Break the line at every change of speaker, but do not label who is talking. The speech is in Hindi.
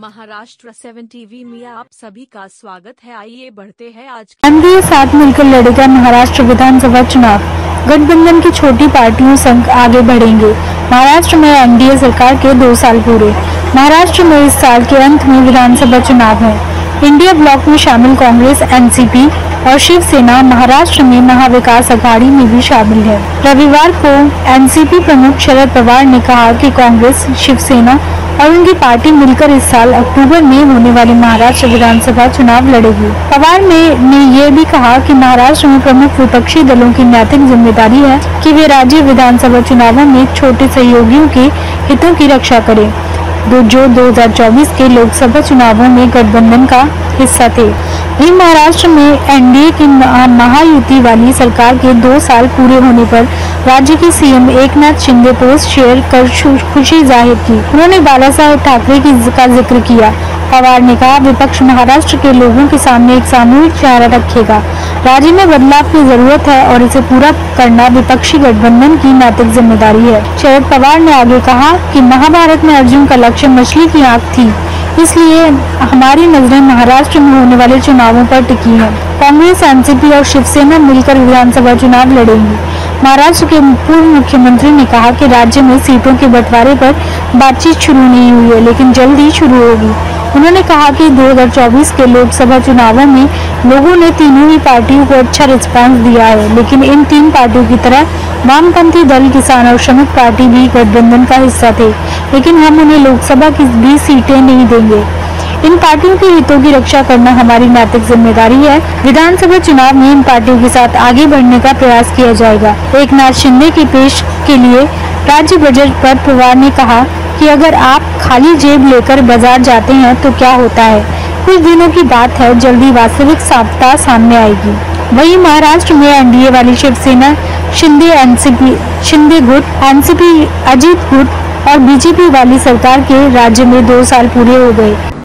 महाराष्ट्र 7 टीवी में आप सभी का स्वागत है। आइए बढ़ते हैं आज
एनडीए साथ मिलकर लड़ेगा महाराष्ट्र विधानसभा चुनाव। गठबंधन की छोटी पार्टियों संग आगे बढ़ेंगे। महाराष्ट्र में एनडीए सरकार के 2 साल पूरे। महाराष्ट्र में इस साल के अंत में विधानसभा चुनाव है। इंडिया ब्लॉक में शामिल कांग्रेस, एनसीपी और शिवसेना महाराष्ट्र में महाविकास अघाड़ी में भी शामिल है। रविवार को एनसीपी प्रमुख शरद पवार ने कहा कि कांग्रेस, शिवसेना और उनकी पार्टी मिलकर इस साल अक्टूबर में होने वाले महाराष्ट्र विधानसभा चुनाव लड़ेगी। पवार ने ये भी कहा कि महाराष्ट्र में प्रमुख विपक्षी दलों की नैतिक जिम्मेदारी है कि वे राज्य विधानसभा चुनावों में छोटे सहयोगियों के हितों की रक्षा करें, जो 2024 के लोकसभा चुनावों में गठबंधन का हिस्सा थे। वहीं महाराष्ट्र में एनडीए की महायुति वाली सरकार के 2 साल पूरे होने पर राज्य के CM Eknath Shinde post share कर खुशी जाहिर की। उन्होंने बालासाहेब ठाकरे का जिक्र किया। पवार ने कहा, विपक्ष महाराष्ट्र के लोगों के सामने एक सामूहिक चेहरा रखेगा। राज्य में बदलाव की जरूरत है और इसे पूरा करना विपक्षी गठबंधन की नैतिक जिम्मेदारी है। शरद पवार ने आगे कहा कि महाभारत में अर्जुन का लक्ष्य मछली की आंख थी, इसलिए हमारी नजरें महाराष्ट्र में होने वाले चुनावों पर टिकी हैं। कांग्रेस, एनसीपी और शिवसेना मिलकर विधानसभा चुनाव लड़ेंगी। महाराष्ट्र के पूर्व मुख्यमंत्री ने कहा कि राज्य में सीटों के बंटवारे पर बातचीत शुरू नहीं हुई है, लेकिन जल्द ही शुरू होगी। उन्होंने कहा कि 2024 के लोकसभा चुनावों में लोगों ने तीनों ही पार्टियों को अच्छा रिस्पांस दिया है, लेकिन इन 3 पार्टियों की तरह वामपंथी दल, किसान और श्रमिक पार्टी भी गठबंधन का हिस्सा थे, लेकिन हम उन्हें लोकसभा की भी सीटें नहीं देंगे। इन पार्टियों के हितों की रक्षा करना हमारी नैतिक जिम्मेदारी है। विधानसभा चुनाव में इन पार्टियों के साथ आगे बढ़ने का प्रयास किया जाएगा। एकनाथ शिंदे की पेश के लिए राज्य बजट पर पवार ने कहा कि अगर आप खाली जेब लेकर बाजार जाते हैं तो क्या होता है। कुछ दिनों की बात है, जल्दी वास्तविक साफ्ता सामने आएगी। वहीं महाराष्ट्र में एनडीए वाली शिवसेना, शिंदे गुट, एनसीपी, अजित गुट और बीजेपी वाली सरकार के राज्य में 2 साल पूरे हो गए।